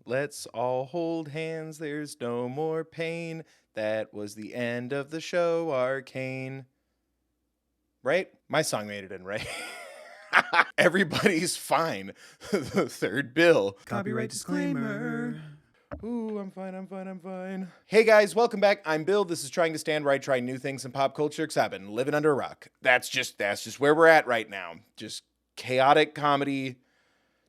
Let's all hold hands, there's no more pain. That was the end of the show, Arcane. Right? My song made it in, right? Everybody's fine. The third bill. Copyright disclaimer. Ooh, I'm fine. Hey guys, welcome back. I'm Bill. This is Trying to Stand Where I try new things in pop culture, because I've been living under a rock. That's just where we're at right now. Just chaotic comedy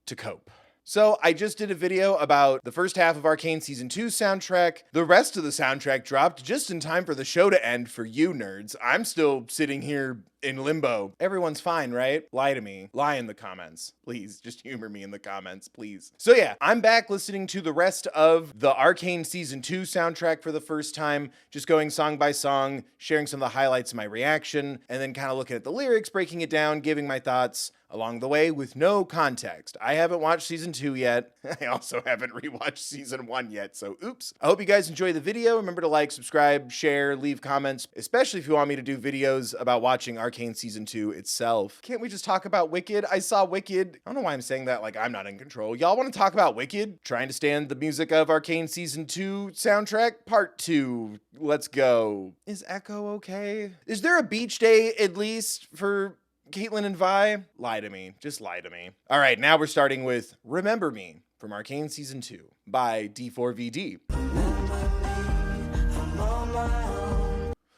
to cope. So I just did a video about the first half of Arcane Season 2 soundtrack. The rest of the soundtrack dropped just in time for the show to end for you nerds. I'm still sitting here in limbo. Everyone's fine, right? Lie to me. Lie in the comments. Please, just humor me in the comments, please. So yeah, I'm back listening to the rest of the Arcane Season 2 soundtrack for the first time, just going song by song, sharing some of the highlights of my reaction, and then kind of looking at the lyrics, breaking it down, giving my thoughts along the way with no context. I haven't watched Season 2 yet. I also haven't rewatched Season 1 yet, so oops. I hope you guys enjoy the video. Remember to like, subscribe, share, leave comments, especially if you want me to do videos about watching Arcane Season 2 itself. Can't we just talk about Wicked? I saw Wicked. I don't know why I'm saying that like I'm not in control. Y'all want to talk about Wicked? Trying to stand the music of Arcane Season 2 soundtrack Part 2. Let's go. Is Echo okay? Is there a beach day at least for Caitlin and Vi? Lie to me. Just lie to me. All right, now we're starting with Remember Me from Arcane Season 2 by D4VD.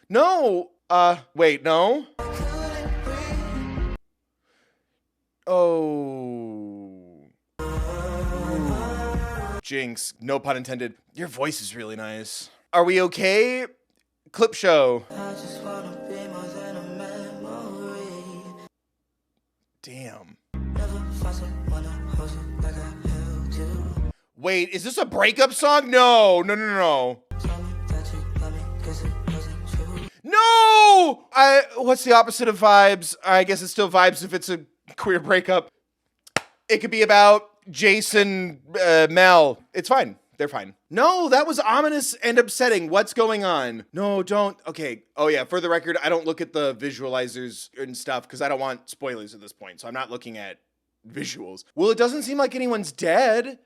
No! Wait, no? Oh. Jinx. No pun intended. Your voice is really nice. Are we okay? Clip show. Damn. Wait, is this a breakup song? No. No! What's the opposite of vibes? I guess it's still vibes if it's a queer breakup. It could be about Jason, Mel. It's fine. They're fine. No, that was ominous and upsetting. What's going on? No, don't. Okay. Oh yeah, for the record, I don't look at the visualizers and stuff because I don't want spoilers at this point. So I'm not looking at visuals. Well, it doesn't seem like anyone's dead.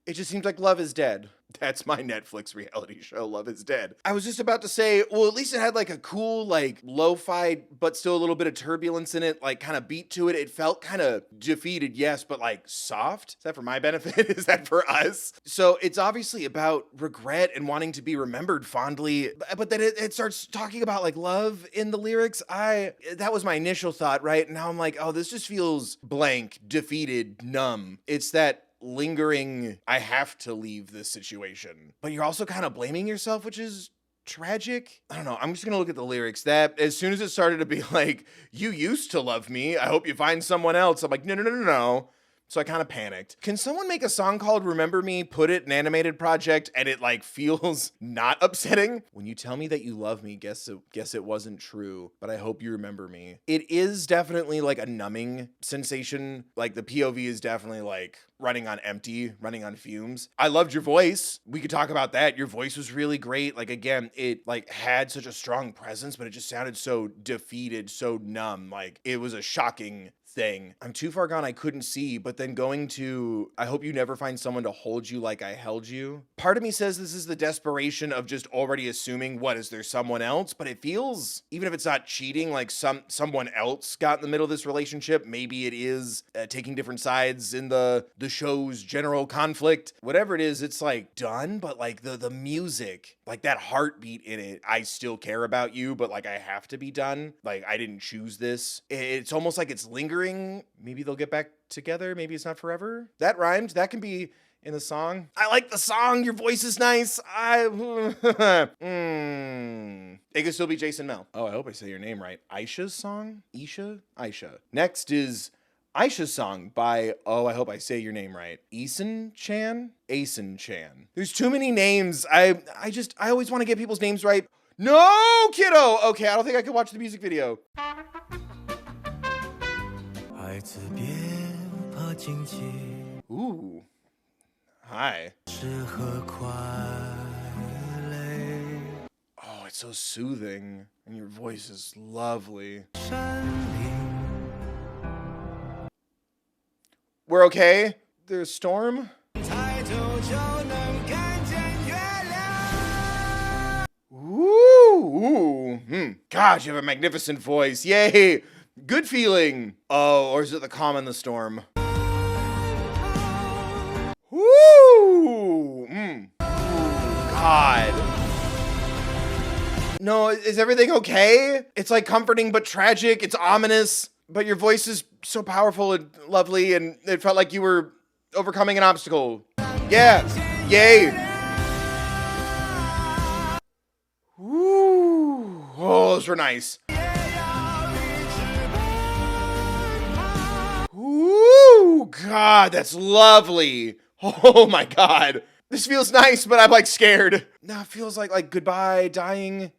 It just seems like love is dead. That's my Netflix reality show, Love is Dead. I was just about to say, well, at least it had like a cool, like lo-fi, but still a little bit of turbulence in it, like kind of beat to it. It felt kind of defeated, yes, but like soft. Is that for my benefit? Is that for us? So it's obviously about regret and wanting to be remembered fondly, but then it starts talking about like love in the lyrics. That was my initial thought, right? Now I'm like, oh, this just feels blank, defeated, numb. It's that lingering, I have to leave this situation, but you're also kind of blaming yourself, which is tragic. I don't know. I'm just gonna look at the lyrics. That as soon as it started to be like, you used to love me, I hope you find someone else, I'm like, no. So I kind of panicked. Can someone make a song called Remember Me, put it in an animated project, and it like feels not upsetting? When you tell me that you love me, guess it wasn't true, but I hope you remember me. It is definitely like a numbing sensation. Like the POV is definitely like running on empty, running on fumes. I loved your voice. We could talk about that. Your voice was really great. Like again, it like had such a strong presence, but it just sounded so defeated, so numb. Like it was a shocking thing. I'm too far gone, I couldn't see, but then going to, I hope you never find someone to hold you like I held you. Part of me says this is the desperation of just already assuming, what, is there someone else? But it feels, even if it's not cheating, like someone else got in the middle of this relationship. Maybe it is taking different sides in the show's general conflict. Whatever it is, it's like done, but like the music, like that heartbeat in it, I still care about you, but like I have to be done. Like I didn't choose this. It's almost like it's lingering. Maybe they'll get back together. Maybe it's not forever. That rhymed. That can be in the song. I like the song. Your voice is nice. It could still be Jason Mel. Oh, I hope I say your name right. Aisha's song? Aisha. Next is Aisha's song by, oh, I hope I say your name right, Eason Chan? Eason Chan. There's too many names. I always want to get people's names right. No, kiddo. Okay, I don't think I can watch the music video. Ooh. Hi. Oh, it's so soothing. And your voice is lovely. We're okay? There's a storm? God, you have a magnificent voice. Yay. Good feeling. Oh, or is it the calm in the storm? Woo! God. No, is everything okay? It's like comforting but tragic. It's ominous, but your voice is so powerful and lovely, and it felt like you were overcoming an obstacle. Yeah. Yay. Woo. Oh, those were nice. Ooh, God, that's lovely. Oh my God. This feels nice, but I'm like scared. No, it feels like goodbye, dying.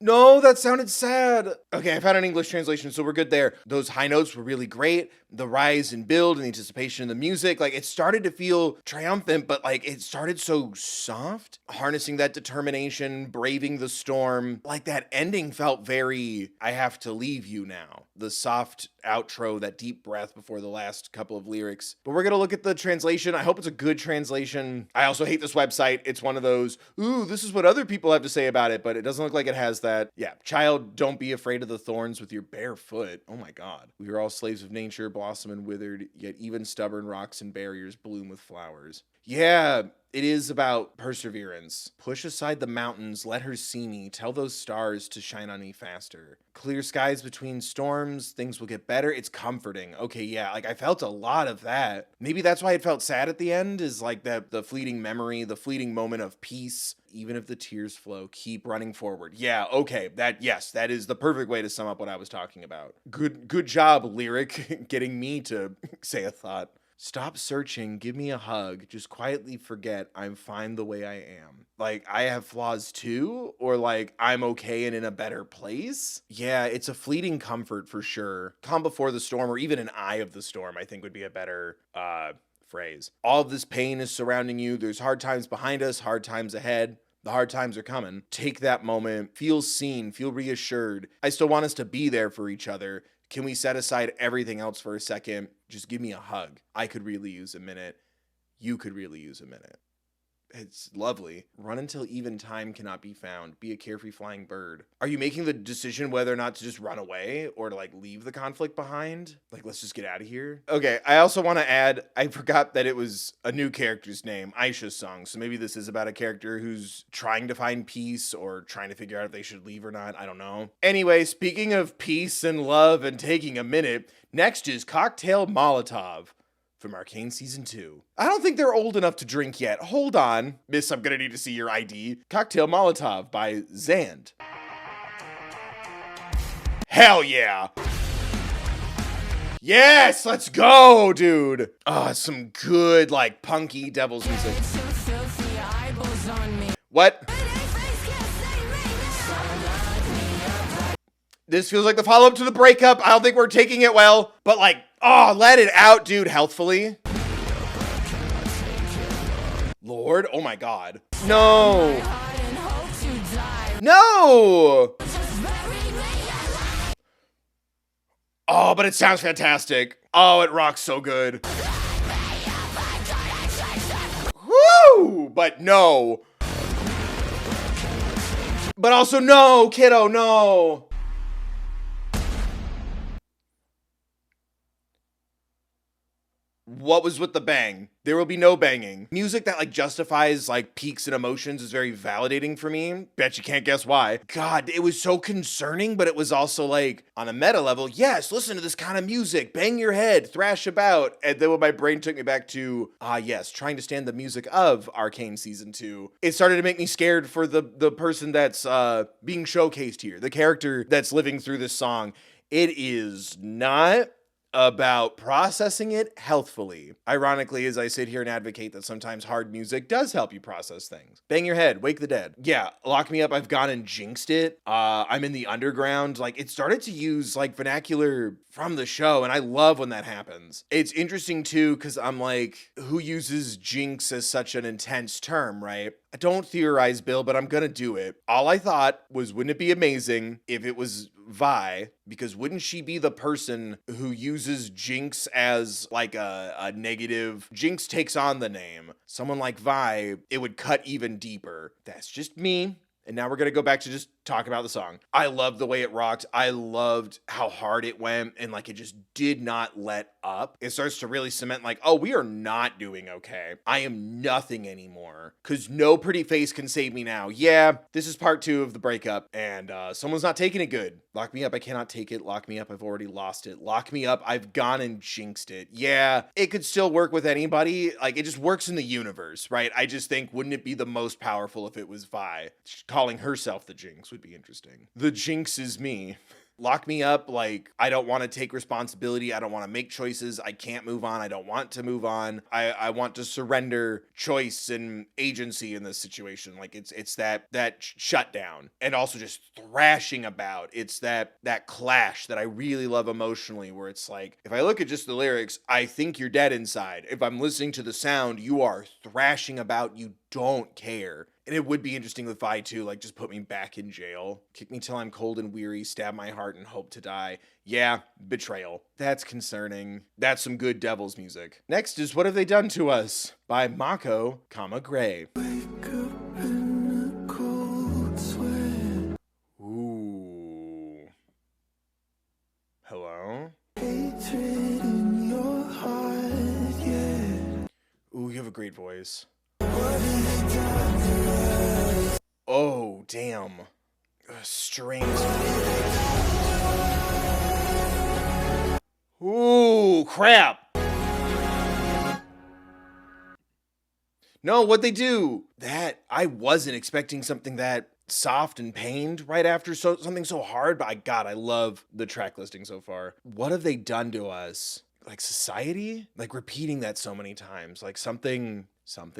No, that sounded sad. Okay, I found an English translation, so we're good there. Those high notes were really great. The rise and build and the anticipation of the music, like it started to feel triumphant, but like it started so soft. Harnessing that determination, braving the storm, like that ending felt very, I have to leave you now. The soft outro, that deep breath before the last couple of lyrics. But we're gonna look at the translation. I hope it's a good translation. I also hate this website. It's one of those, ooh, this is what other people have to say about it, but it doesn't look like it has that. Yeah, child, don't be afraid of the thorns with your bare foot. Oh my God. We are all slaves of nature, blossom and withered, yet even stubborn rocks and barriers bloom with flowers. Yeah, it is about perseverance. Push aside the mountains, let her see me, tell those stars to shine on me faster. Clear skies between storms, things will get better. It's comforting. Okay, yeah, like I felt a lot of that. Maybe that's why it felt sad at the end, is like the fleeting memory, the fleeting moment of peace. Even if the tears flow, keep running forward. Yeah, okay, that is the perfect way to sum up what I was talking about. Good job, lyric, getting me to say a thought. Stop searching, give me a hug, just quietly forget I'm fine the way I am. Like, I have flaws too? Or like, I'm okay and in a better place? Yeah, it's a fleeting comfort for sure. Calm before the storm, or even an eye of the storm, I think would be a better phrase. All of this pain is surrounding you. There's hard times behind us, hard times ahead. The hard times are coming. Take that moment, feel seen, feel reassured. I still want us to be there for each other. Can we set aside everything else for a second? Just give me a hug. I could really use a minute. You could really use a minute. It's lovely. Run until even time cannot be found. Be a carefree flying bird. Are you making the decision whether or not to just run away or to like leave the conflict behind? Like, let's just get out of here. Okay, I also want to add, I forgot that it was a new character's name, Aisha's song. So maybe this is about a character who's trying to find peace or trying to figure out if they should leave or not. I don't know. Anyway, speaking of peace and love and taking a minute, next is Cocktail Molotov from Arcane Season 2. I don't think they're old enough to drink yet. Hold on. Miss, I'm gonna need to see your ID. Cocktail Molotov by Zand. Hell yeah. Yes, let's go, dude. Oh, some good, like, punky devil's music. What? This feels like the follow-up to the breakup. I don't think we're taking it well, but like, oh, let it out, dude, healthfully. Lord, oh my God. No. No. Oh, but it sounds fantastic. Oh, it rocks so good. Woo! But no. But also no, kiddo, no. What was with the bang? There will be no banging. Music that like justifies like peaks and emotions is very validating for me. Bet you can't guess why. God, it was so concerning, but it was also like on a meta level, yes, listen to this kind of music, bang your head, thrash about. And then when my brain took me back to, yes, trying to stand the music of Arcane Season 2, it started to make me scared for the person that's being showcased here, the character that's living through this song. It is not about processing it healthfully. Ironically, as I sit here and advocate that sometimes hard music does help you process things. Bang your head, wake the dead. Yeah, lock me up, I've gone and jinxed it. I'm in the underground. Like, it started to use like vernacular from the show, and I love when that happens. It's interesting too, because I'm like, who uses jinx as such an intense term, right? Don't theorize, Bill, but I'm gonna do it. All I thought was, wouldn't it be amazing if it was Vi? Because wouldn't she be the person who uses Jinx as like a negative? Jinx takes on the name. Someone like Vi, it would cut even deeper. That's just me. And now we're going to go back to just talk about the song. I loved the way it rocked. I loved how hard it went, and like it just did not let up. It starts to really cement like, oh, we are not doing okay. I am nothing anymore because no pretty face can save me now. Yeah, this is part 2 of the breakup, and someone's not taking it good. Lock me up, I cannot take it. Lock me up, I've already lost it. Lock me up, I've gone and jinxed it. Yeah, it could still work with anybody. Like, it just works in the universe, right? I just think, wouldn't it be the most powerful if it was Vi? Calling herself the Jinx would be interesting. The Jinx is me. Lock me up, like, I don't want to take responsibility. I don't want to make choices. I can't move on. I don't want to move on. I want to surrender choice and agency in this situation. Like, it's that shutdown, and also just thrashing about. It's that clash that I really love emotionally, where it's like, if I look at just the lyrics, I think you're dead inside. If I'm listening to the sound, you are thrashing about. You don't care. And it would be interesting with Vi too, like, just put me back in jail. Kick me till I'm cold and weary, stab my heart and hope to die. Yeah, betrayal. That's concerning. That's some good Devil's music. Next is What Have They Done to Us by Mako, Gray. Ooh. Hello? Hatred in your heart, yeah. Ooh, you have a great voice. Oh, damn. Strings. Ooh, crap. No, what'd they do? That, I wasn't expecting something that soft and pained right after something so hard, but I love the track listing so far. What have they done to us? Like society? Like repeating that so many times. Like something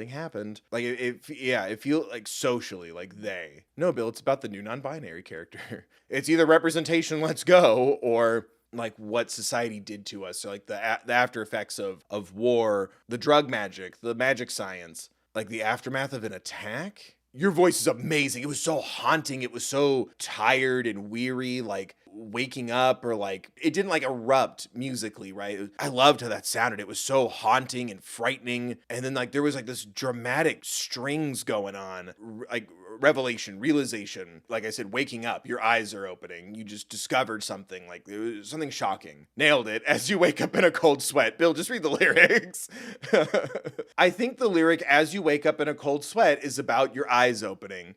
happened. Like it feels like socially, like they. No, Bill, it's about the new non-binary character. It's either representation, let's go, or like what society did to us. So like the after effects of war, the drug magic, the magic science, like the aftermath of an attack. Your voice is amazing. It was so haunting. It was so tired and weary, like waking up, or like it didn't like erupt musically, right? I loved how that sounded. It was so haunting and frightening. And then like there was like this dramatic strings going on, like revelation, realization. Like I said, waking up, your eyes are opening. You just discovered something, like it was something shocking. Nailed it. As you wake up in a cold sweat. Bill, just read the lyrics. I think the lyric "as you wake up in a cold sweat" is about your eyes opening.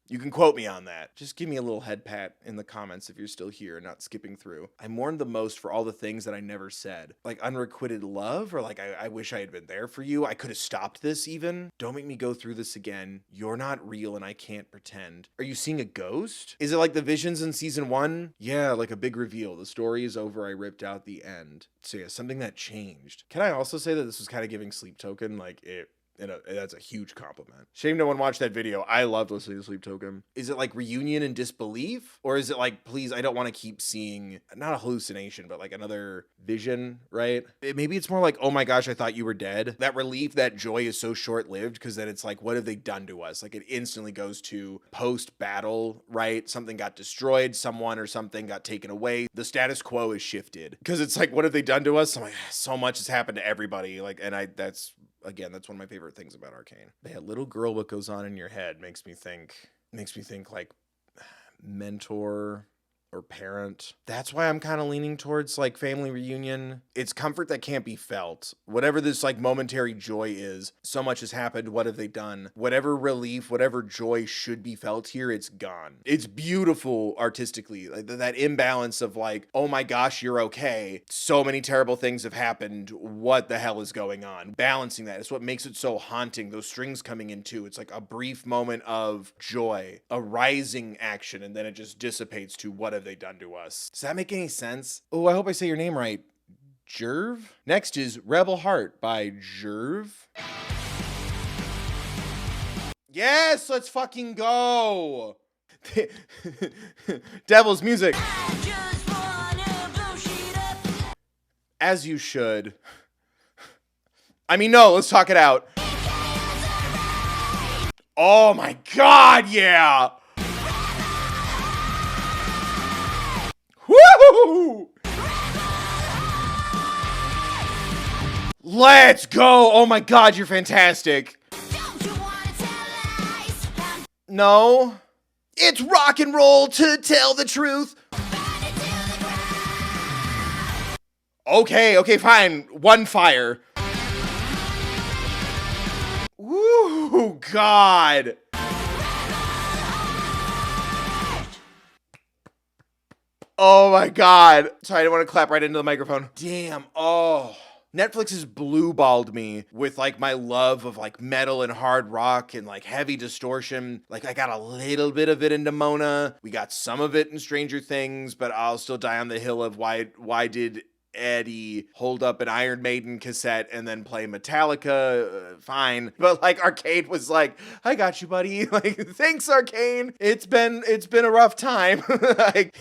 You can quote me on that. Just give me a little head pat in the comments if you're still here, not skipping through. I mourned the most for all the things that I never said. Like unrequited love, or like I wish I had been there for you. I could have stopped this even. Don't make me go through this again. You're not real and I can't pretend. Are you seeing a ghost? Is it like the visions in season 1? Yeah, like a big reveal. The story is over. I ripped out the end. So yeah, something that changed. Can I also say that this was kind of giving Sleep Token? Like it. That's a huge compliment. Shame no one watched that video. I loved listening to Sleep Token. Is it like reunion and disbelief? Or is it like, please, I don't want to keep seeing, not a hallucination, but like another vision, right? Maybe it's more like, oh my gosh, I thought you were dead. That relief, that joy is so short-lived, because then it's like, what have they done to us? Like it instantly goes to post-battle, right? Something got destroyed, someone or something got taken away. The status quo is shifted. Because it's like, what have they done to us? I'm like, so much has happened to everybody. Like, and that's one of my favorite things about Arcane. That little girl, what goes on in your head makes me think like mentor or parent. That's why I'm kind of leaning towards like family reunion. It's comfort that can't be felt. Whatever this like momentary joy is, so much has happened. What have they done? Whatever relief, whatever joy should be felt here, it's gone. It's beautiful artistically. Like that imbalance of like, oh my gosh, you're okay. So many terrible things have happened. What the hell is going on? Balancing that is what makes it so haunting. Those strings coming in too. It's like a brief moment of joy, a rising action, and then it just dissipates to what have they done to us? Does that make any sense? Oh, I hope I say your name right. Djerv? Next is Rebel Heart by Djerv. Yes, let's fucking go. Devil's music. As you should. I mean, no, let's talk it out. Oh my God, yeah. Woo! Let's go. Oh my God, you're fantastic. No. It's rock and roll to tell the truth. Okay, fine. One fire. Ooh, God. Oh my God. Sorry, I didn't want to clap right into the microphone. Damn. Oh. Netflix has blue-balled me with like my love of like metal and hard rock and like heavy distortion. Like I got a little bit of it in Demona. We got some of it in Stranger Things, but I'll still die on the hill of why did Eddie hold up an Iron Maiden cassette and then play Metallica? Fine. But like Arcane was like, I got you, buddy. Like, thanks, Arcane. It's been a rough time. Like,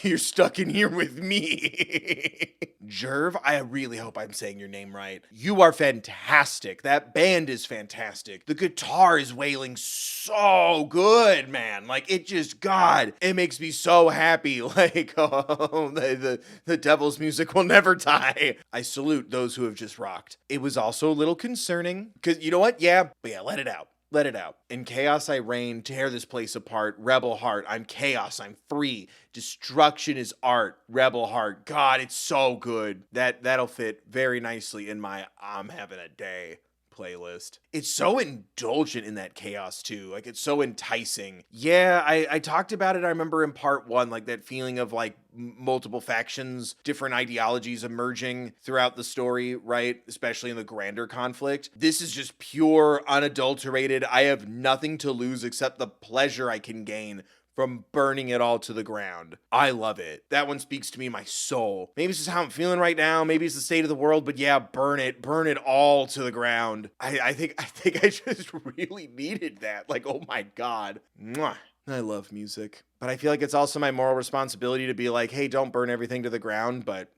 you're stuck in here with me. Djerv, I really hope I'm saying your name right. You are fantastic. That band is fantastic. The guitar is wailing so good, man. Like, it just, God, it makes me so happy. Like, oh, the devil's music will never die. I salute those who have just rocked. It was also a little concerning, because you know what? Yeah, but yeah, let it out. Let it out. In chaos I reign, tear this place apart, rebel heart. I'm chaos, I'm free. Destruction is art, rebel heart. God, it's so good. That'll fit very nicely in my I'm having a day playlist. It's so indulgent in that chaos too. Like, it's so enticing. Yeah, I talked about it, I remember in part 1, like that feeling of like multiple factions, different ideologies emerging throughout the story, right? Especially in the grander conflict. This is just pure, unadulterated. I have nothing to lose except the pleasure I can gain from burning it all to the ground. I love it. That one speaks to me, my soul. Maybe it's just how I'm feeling right now. Maybe it's the state of the world, but yeah, burn it all to the ground. I think I just really needed that. Like, oh my God. Mwah. I love music, but I feel like it's also my moral responsibility to be like, hey, don't burn everything to the ground, but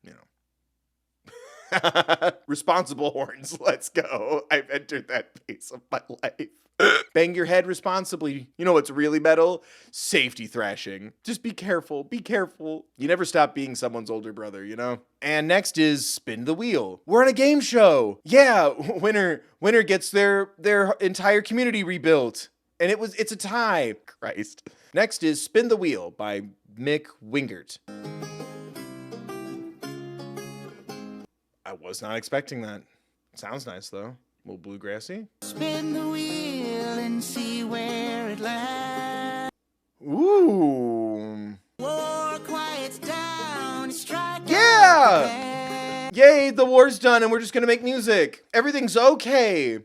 you know. Responsible horns, let's go. I've entered that phase of my life. Bang your head responsibly. You know what's really metal? Safety thrashing. Just be careful. Be careful. You never stop being someone's older brother, you know? And next is Spin the Wheel. We're on a game show. Yeah, winner gets their entire community rebuilt. And it's a tie. Christ. Next is Spin the Wheel by Mick Wingert. I was not expecting that. Sounds nice though. A little bluegrassy. Spin the wheel and see where it lands. Ooh. War quiets down, strike. Yeah! Yay, the war's done and we're just gonna make music. Everything's okay.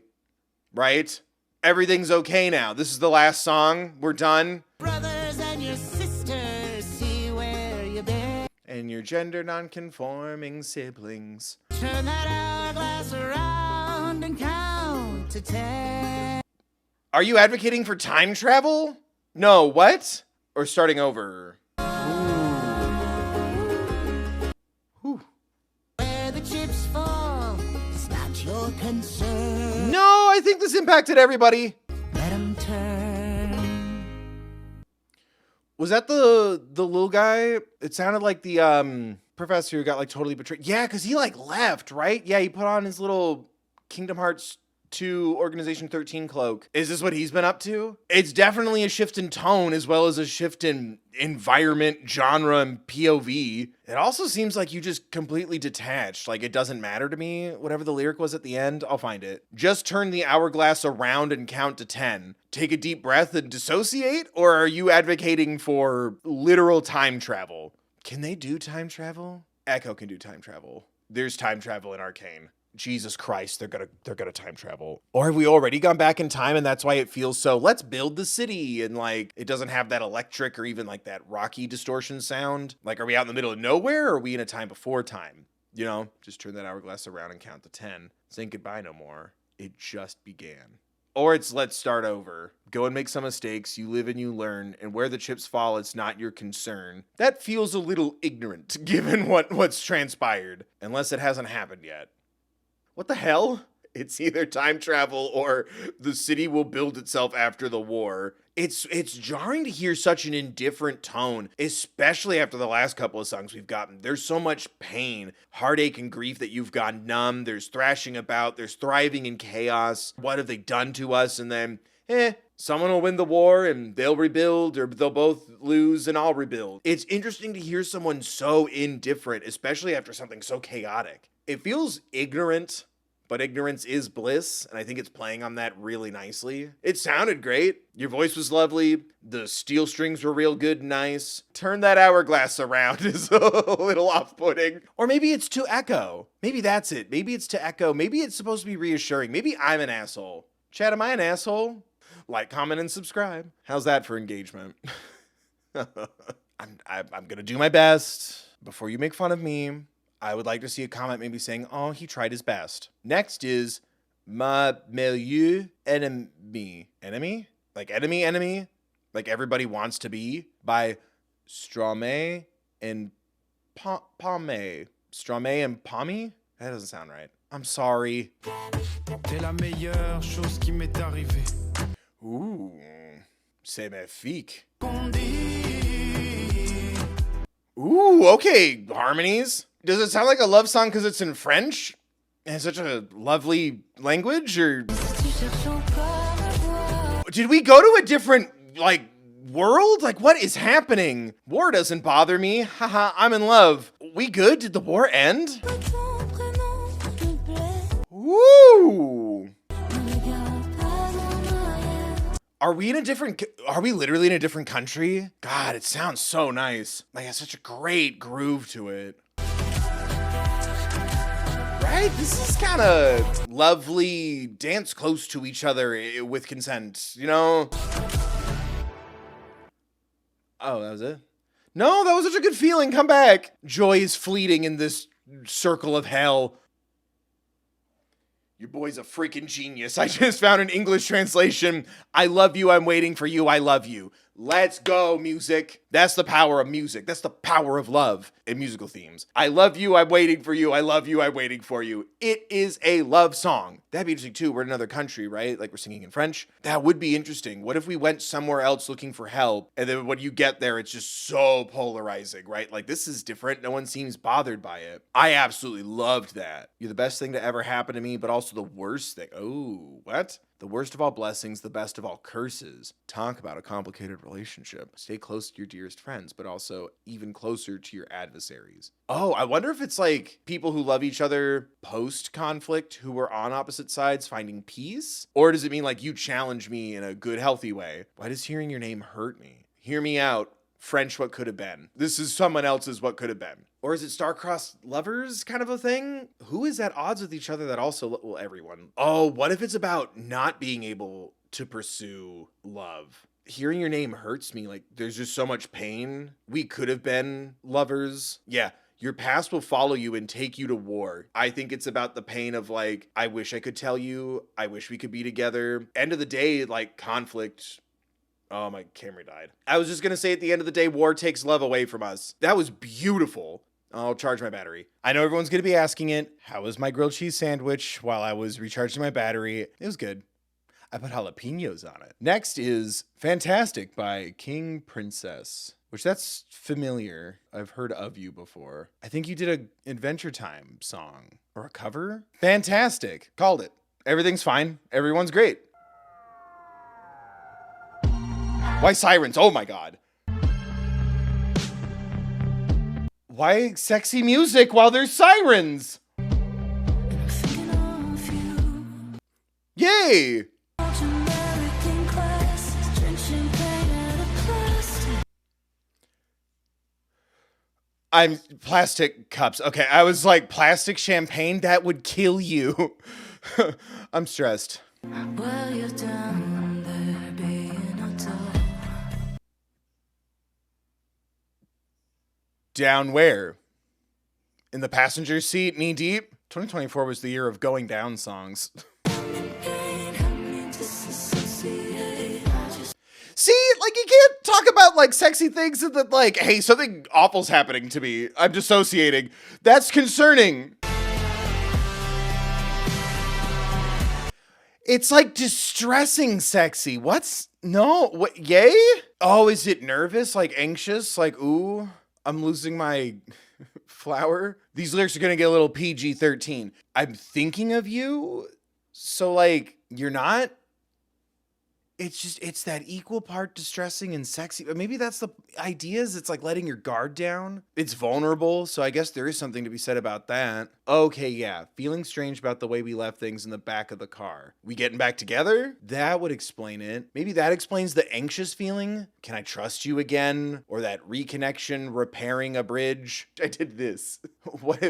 Right? Everything's okay now. This is the last song. We're done. Brothers and your sisters, see where you've been. And your gender non-conforming siblings. Turn that hourglass around and count to 10. Are you advocating for time travel? No, what? Or starting over? Ooh. Where the chips fall, it's not your concern. No, I think this impacted everybody. Let 'em turn. Was that the little guy? It sounded like the professor who got like totally betrayed. Yeah, because he like left, right? Yeah, he put on his little Kingdom Hearts 2 Organization 13 cloak. Is this what he's been up to? It's definitely a shift in tone as well as a shift in environment, genre, and POV. It also seems like you just completely detached. Like, it doesn't matter to me. Whatever the lyric was at the end, I'll find it. Just turn the hourglass around and count to 10. Take a deep breath and dissociate? Or are you advocating for literal time travel? Can they do time travel? Echo can do time travel. There's time travel in Arcane. Jesus Christ, they're gonna time travel. Or have we already gone back in time and that's why it feels so, let's build the city, and like it doesn't have that electric or even like that rocky distortion sound? Like, are we out in the middle of nowhere, or are we in a time before time? You know, just turn that hourglass around and count to 10. Saying goodbye no more. It just began. Or it's let's start over. Go and make some mistakes, you live and you learn, and where the chips fall, it's not your concern. That feels a little ignorant given what's transpired. Unless it hasn't happened yet. What the hell? It's either time travel or the city will build itself after the war. It's jarring to hear such an indifferent tone, especially after the last couple of songs we've gotten. There's so much pain, heartache, and grief that you've gone numb. There's thrashing about. There's thriving in chaos. What have they done to us? And then, someone will win the war and they'll rebuild, or they'll both lose and I'll rebuild. It's interesting to hear someone so indifferent, especially after something so chaotic. It feels ignorant, but ignorance is bliss, and I think it's playing on that really nicely. It sounded great. Your voice was lovely. The steel strings were real good and nice. Turn that hourglass around is a little off-putting. Or maybe it's to echo. Maybe that's it. Maybe it's to echo. Maybe it's supposed to be reassuring. Maybe I'm an asshole. Chad, am I an asshole? Like, comment, and subscribe. How's that for engagement? I'm gonna do my best. Before you make fun of me, I would like to see a comment maybe saying, oh, he tried his best. Next is meilleure, ennemie. Enemy? Like enemy? Like everybody wants to be? By Stromae and Pomé. Stromae and Pommy? That doesn't sound right. I'm sorry. T'es la meilleure chose qui m'est arrivée. Ooh, c'est magnifique. Ooh, okay, harmonies. Does it sound like a love song because it's in French? And it's such a lovely language, or did we go to a different, world? Like, what is happening? War doesn't bother me. Haha, I'm in love. We good? Did the war end? Woo! Are we literally in a different country? God, it sounds so nice. Like, it has such a great groove to it. Right? This is kind of lovely, dance close to each other with consent, you know? Oh, that was it? No, that was such a good feeling. Come back. Joy is fleeting in this circle of hell. Your boy's a freaking genius. I just found an English translation. I love you, I'm waiting for you, I love you. Let's go, music. That's the power of music. That's the power of love in musical themes. I love you, I'm waiting for you, I love you, I'm waiting for you. It is a love song. That'd be interesting too. We're in another country, right? Like we're singing in French. That would be interesting. What if we went somewhere else looking for help, and then when you get there, it's just so polarizing, right? Like, this is different. No one seems bothered by it. I absolutely loved that. You're the best thing to ever happen to me, but also the worst thing. Oh, what? The worst of all blessings, the best of all curses. Talk about a complicated relationship. Stay close to your dearest friends, but also even closer to your adversaries. Oh, I wonder if it's like people who love each other post-conflict who were on opposite sides finding peace? Or does it mean like you challenge me in a good, healthy way? Why does hearing your name hurt me? Hear me out. French what could have been. This is someone else's what could have been. Or is it star-crossed lovers kind of a thing? Who is at odds with each other that also, well, everyone. Oh, what if it's about not being able to pursue love? Hearing your name hurts me. Like, there's just so much pain. We could have been lovers. Yeah. Your past will follow you and take you to war. I think it's about the pain of like, I wish I could tell you. I wish we could be together. End of the day, like conflict. Oh, my camera died. I was just going to say at the end of the day, war takes love away from us. That was beautiful. I'll charge my battery. I know everyone's going to be asking it. How was my grilled cheese sandwich while I was recharging my battery? It was good. I put jalapenos on it. Next is Fantastic by King Princess, which that's familiar. I've heard of you before. I think you did a Adventure Time song or a cover. Fantastic. Called it. Everything's fine. Everyone's great. Why sirens? Oh my God. Why sexy music while there's sirens? Yay! I'm plastic cups. Okay, I was like, plastic champagne? That would kill you. I'm stressed. Well, you're down there being a dog. Down where? In the passenger seat, knee deep? 2024 was the year of going down songs. See, like, you can't talk about, like, sexy things and that, like, hey, something awful's happening to me. I'm dissociating. That's concerning. It's like distressing sexy. What, yay? Oh, is it nervous? Like anxious? Like, ooh, I'm losing my flower? These lyrics are gonna get a little PG-13. I'm thinking of you, so like, you're not? It's that equal part distressing and sexy. But maybe that's the idea, is it's like letting your guard down. It's vulnerable, so I guess there is something to be said about that. Okay, yeah. Feeling strange about the way we left things in the back of the car. We getting back together? That would explain it. Maybe that explains the anxious feeling. Can I trust you again? Or that reconnection, repairing a bridge. I did this. What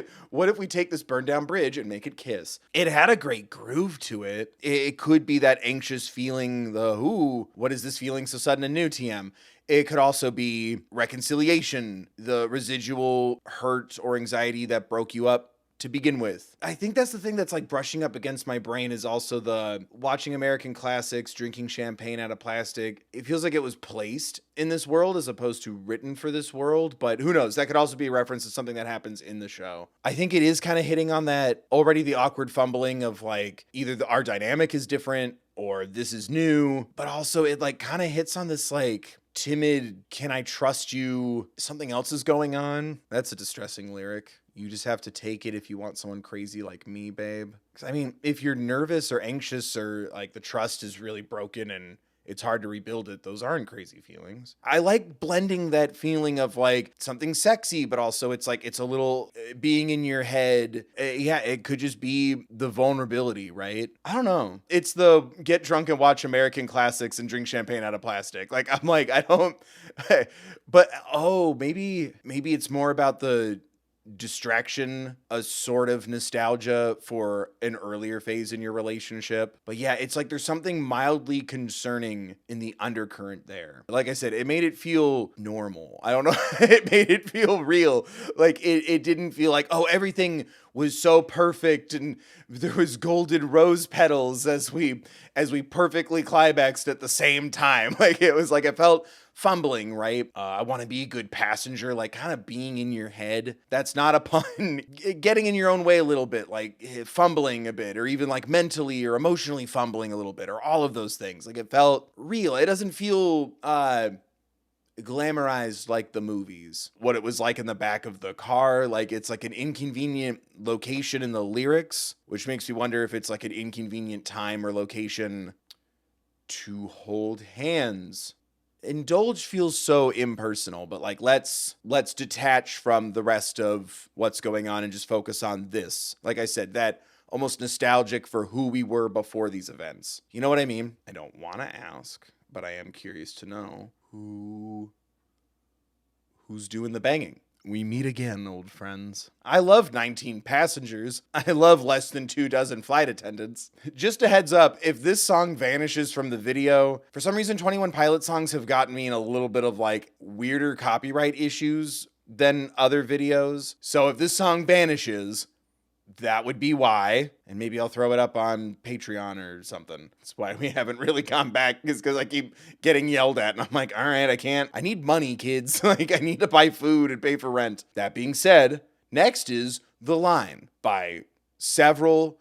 if we take this burned down bridge and make it kiss? It had a great groove to it. It could be that anxious feeling, what is this feeling so sudden and new, TM? It could also be reconciliation, the residual hurt or anxiety that broke you up to begin with. I think that's the thing that's like brushing up against my brain, is also the watching American classics, drinking champagne out of plastic. It feels like it was placed in this world as opposed to written for this world, but who knows? That could also be a reference to something that happens in the show. I think it is kind of hitting on that already, the awkward fumbling of like either our dynamic is different or this is new, but also it like kind of hits on this like timid, can I trust you? Something else is going on. That's a distressing lyric. You just have to take it if you want someone crazy like me, babe. 'Cause I mean, if you're nervous or anxious or like the trust is really broken and it's hard to rebuild it, those aren't crazy feelings. I like blending that feeling of like something sexy, but also it's like it's a little being in your head. Yeah, it could just be the vulnerability, right? I don't know. It's the get drunk and watch American classics and drink champagne out of plastic. Like, I'm like, I don't, but maybe it's more about the distraction, a sort of nostalgia for an earlier phase in your relationship. But yeah, it's like there's something mildly concerning in the undercurrent there. Like I said, it made it feel normal. I don't know. It made it feel real. Like it didn't feel like, oh, everything was so perfect and there was golden rose petals as we perfectly climaxed at the same time. Like it was like, it felt fumbling, right? I want to be a good passenger, like kind of being in your head. That's not a pun. Getting in your own way a little bit, like fumbling a bit, or even like mentally or emotionally fumbling a little bit, or all of those things. Like it felt real. It doesn't feel glamorized like the movies. What it was like in the back of the car, like it's like an inconvenient location in the lyrics, which makes me wonder if it's like an inconvenient time or location to hold hands. Indulge feels so impersonal, but like let's detach from the rest of what's going on and just focus on this. Like I said, that almost nostalgic for who we were before these events. You know what I mean? I don't want to ask, but I am curious to know who's doing the banging. We meet again, old friends. I love 19 passengers. I love less than 24 flight attendants. Just a heads up, if this song vanishes from the video, for some reason 21 Pilot songs have gotten me in a little bit of like weirder copyright issues than other videos. So if this song vanishes, that would be why. And maybe I'll throw it up on Patreon or something. That's why we haven't really gone back, is because I keep getting yelled at. And I'm like, all right, I need money, kids. Like, I need to buy food and pay for rent. That being said, next is The Line by several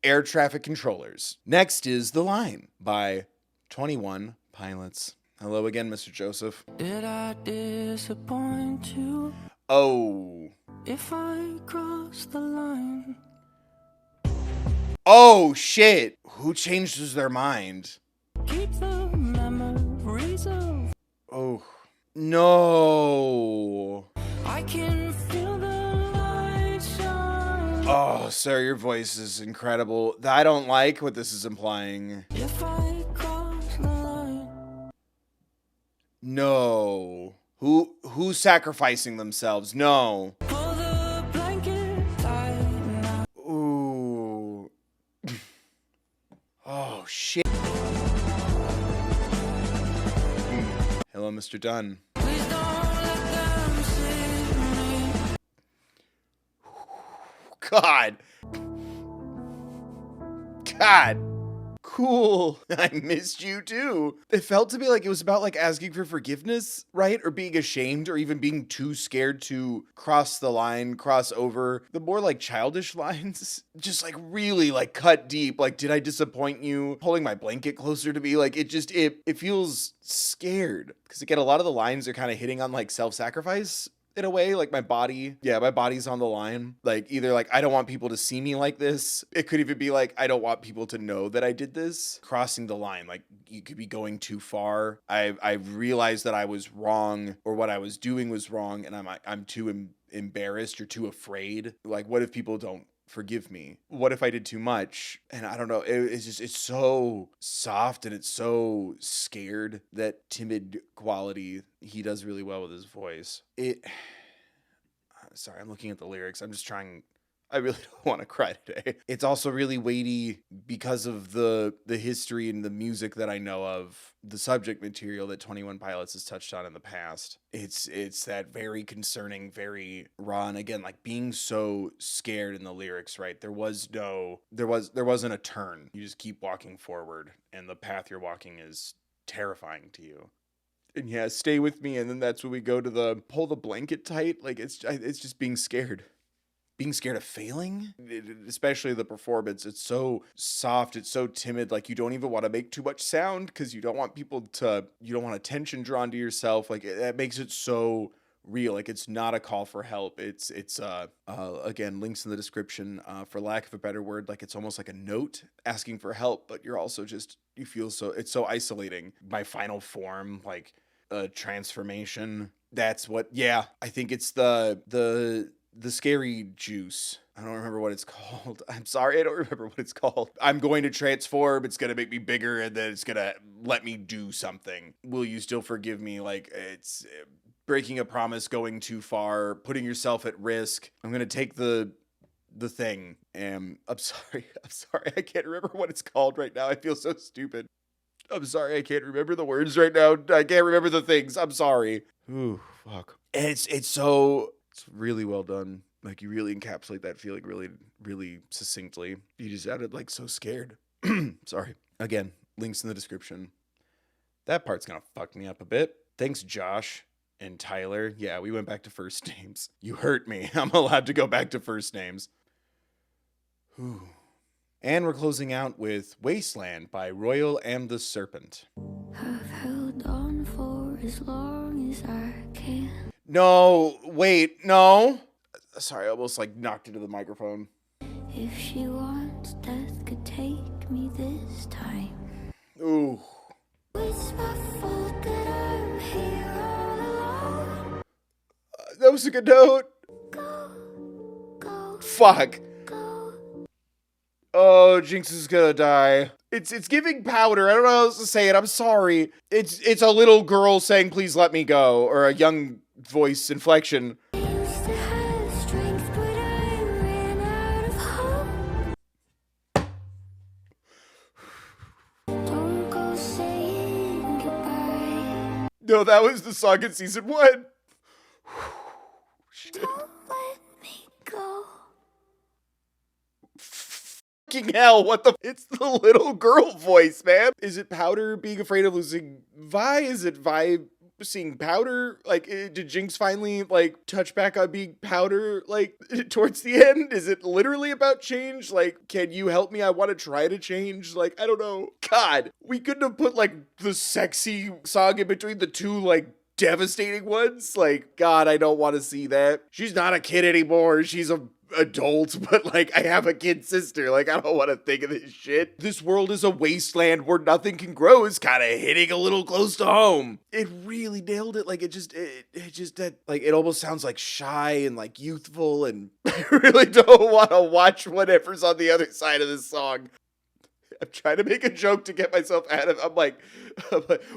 air traffic controllers. Next is The Line by 21 Pilots. Hello again, Mr. Joseph. Did I disappoint you? Oh. If I cross the line. Oh, shit. Who changes their mind? Keep the memories of. Oh. No. I can feel the light shine. Oh, sir, your voice is incredible. I don't like what this is implying. If I cross the line. No. Who's sacrificing themselves? No. Pull the blanket tight now. Ooh. Oh, shit. Hello, Mr. Dunn. Please don't let them see me. God. cool. I missed you too. It felt to me like it was about like asking for forgiveness, right? Or being ashamed or even being too scared to cross the line, cross over. The more like childish lines, just like really like cut deep. Like, did I disappoint you? Pulling my blanket closer to me. Like it feels scared. Because again, a lot of the lines are kind of hitting on like self-sacrifice. In a way, like my body's on the line. Like either like, I don't want people to see me like this. It could even be like, I don't want people to know that I did this. Crossing the line, like you could be going too far. I realized that I was wrong or what I was doing was wrong. And I'm too embarrassed or too afraid. Like, what if people don't forgive me? What if I did too much? And I don't know. It's so soft and it's so scared. That timid quality he does really well with his voice. Sorry, I'm looking at the lyrics. I really don't want to cry today. It's also really weighty because of the history and the music that I know of, the subject material that 21 Pilots has touched on in the past. It's that very concerning, very raw, and again, like being so scared in the lyrics, right? There wasn't a turn. You just keep walking forward, and the path you're walking is terrifying to you. And yeah, stay with me, and then that's when we go to the pull the blanket tight. Like it's just being scared. Being scared of failing, especially the performance. It's so soft. It's so timid. Like you don't even want to make too much sound because you don't want you don't want attention drawn to yourself. Like that makes it so real. Like it's not a call for help. It's again, links in the description, for lack of a better word. Like it's almost like a note asking for help, but you're also you feel it's so isolating. My final form, like a transformation. That's what, I think it's the scary juice. I don't remember what it's called. I'm sorry, I don't remember what it's called. I'm going to transform. It's going to make me bigger, and then it's going to let me do something. Will you still forgive me? Like, it's breaking a promise, going too far, putting yourself at risk. I'm going to take the thing. And I'm sorry. I can't remember what it's called right now. I feel so stupid. I'm sorry. I can't remember the words right now. I can't remember the things. I'm sorry. Ooh, fuck. And it's really well done. Like you really encapsulate that feeling really, really succinctly. You just sounded like so scared. Sorry. Again, links in the description. That part's gonna fuck me up a bit. Thanks, Josh and Tyler. Yeah, we went back to first names. You hurt me. I'm allowed to go back to first names. Whew. And we're closing out with Wasteland by Royal and the Serpent. I've held on for as long as I can. No, wait, no. Sorry, I almost like knocked into the microphone. If she wants, death could take me this time. Ooh. It's my fault that I'm here all alone. That was a good note. Go. Fuck. Oh, Jinx is gonna die. It's giving Powder. I don't know how else to say it. I'm sorry. It's a little girl saying, "Please let me go," or a young voice inflection. I used to have strength, but I ran out of hope. Don't go saying goodbye. No, that was the song in season 1. Shit. Don't let me go. Fucking hell, what the? It's the little girl voice, man. Is it Powder being afraid of losing Vi? Is it Vi seeing Powder? Like, did Jinx finally, like, touch back on being Powder, like, towards the end? Is it literally about change? Like, can you help me? I want to try to change. Like, I don't know. God, we couldn't have put, like, the sexy song in between the two, like, devastating ones. Like, God, I don't want to see that. She's not a kid anymore. She's a adult, but like I have a kid sister. Like I don't want to think of this shit. This world is a wasteland where nothing can grow is kind of hitting a little close to home. It really nailed it. Like it just that like it almost sounds like shy and like youthful, and I really don't want to watch whatever's on the other side of this song. I'm trying to make a joke to get myself out of. I'm like,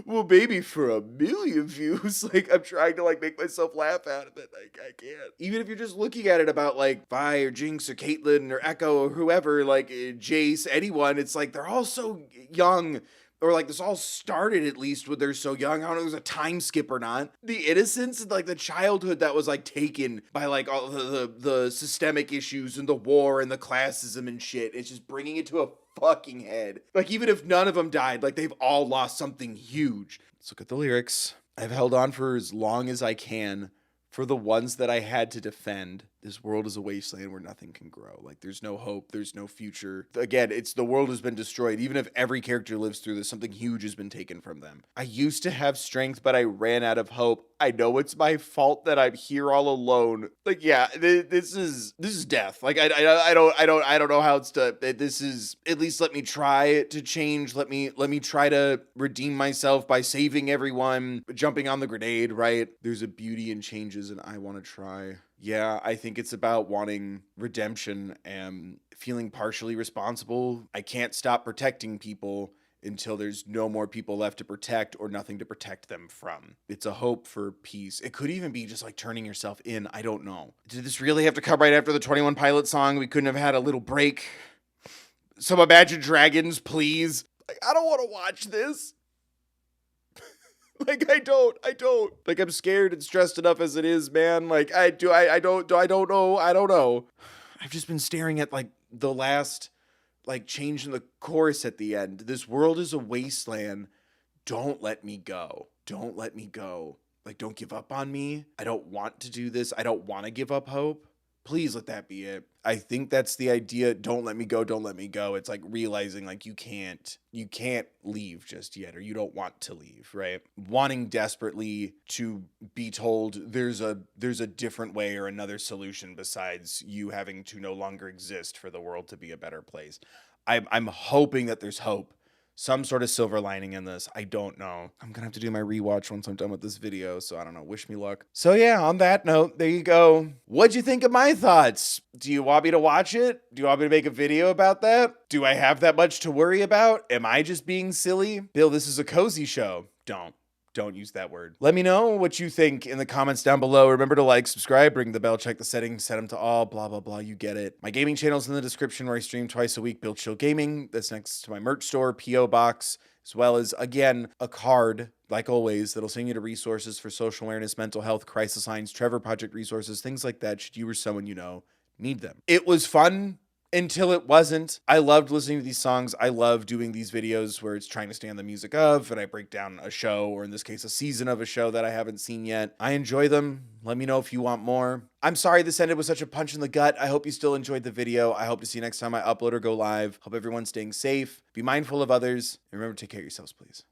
well, maybe for 1 million views. Like, I'm trying to like make myself laugh out of it. Like, I can't. Even if you're just looking at it about like Vi or Jinx or Caitlyn or Echo or whoever, like Jace, anyone, it's like they're all so young, Or like this all started at least when they're so young. I don't know if there's a time skip or not. The innocence and like the childhood that was like taken by like all the systemic issues and the war and the classism and shit. It's just bringing it to a fucking head. Like even if none of them died, like they've all lost something huge. Let's look at the lyrics. I've held on for as long as I can for the ones that I had to defend. This world is a wasteland where nothing can grow. Like there's no hope, there's no future. Again, it's the world has been destroyed. Even if every character lives through this, something huge has been taken from them. I used to have strength, but I ran out of hope. I know it's my fault that I'm here all alone. Like, yeah, this is death. Like I don't know how it's to. This is, at least let me try to change. Let me try to redeem myself by saving everyone, jumping on the grenade. Right? There's a beauty in changes, and I want to try. Yeah, I think it's about wanting redemption and feeling partially responsible. I can't stop protecting people until there's no more people left to protect or nothing to protect them from. It's a hope for peace. It could even be just like turning yourself in. I don't know. Did this really have to come right after the 21 Pilots song? We couldn't have had a little break. Some Imagine Dragons, please. Like, I don't want to watch this. Like, I don't. Like, I'm scared and stressed enough as it is, man. Like, I don't know. I've just been staring at, like, the last, like, change in the chorus at the end. This world is a wasteland. Don't let me go. Don't let me go. Like, don't give up on me. I don't want to do this. I don't want to give up hope. Please let that be it. I think that's the idea. Don't let me go. Don't let me go. It's like realizing like you can't leave just yet, or you don't want to leave, right? Wanting desperately to be told there's a different way or another solution besides you having to no longer exist for the world to be a better place. I'm hoping that there's hope. Some sort of silver lining in this. I don't know. I'm gonna have to do my rewatch once I'm done with this video, so I don't know. Wish me luck. So yeah, on that note, there you go. What'd you think of my thoughts? Do you want me to watch it? Do you want me to make a video about that? Do I have that much to worry about? Am I just being silly? Bill, this is a cozy show. Don't use that word. Let me know what you think in the comments down below. Remember to like, subscribe, ring the bell, check the settings, set them to all, blah, blah, blah. You get it. My gaming channel's in the description where I stream twice a week, billchillgaming. That's next to my merch store, P.O. Box, as well as, again, a card, like always, that'll send you to resources for social awareness, mental health, crisis lines, Trevor Project resources, things like that, should you or someone you know need them. It was fun. Until it wasn't. I loved listening to these songs. I love doing these videos where it's trying to stand the music of, and I break down a show, or in this case, a season of a show that I haven't seen yet. I enjoy them. Let me know if you want more. I'm sorry this ended with such a punch in the gut. I hope you still enjoyed the video. I hope to see you next time I upload or go live. Hope everyone's staying safe. Be mindful of others. And remember to take care of yourselves, please.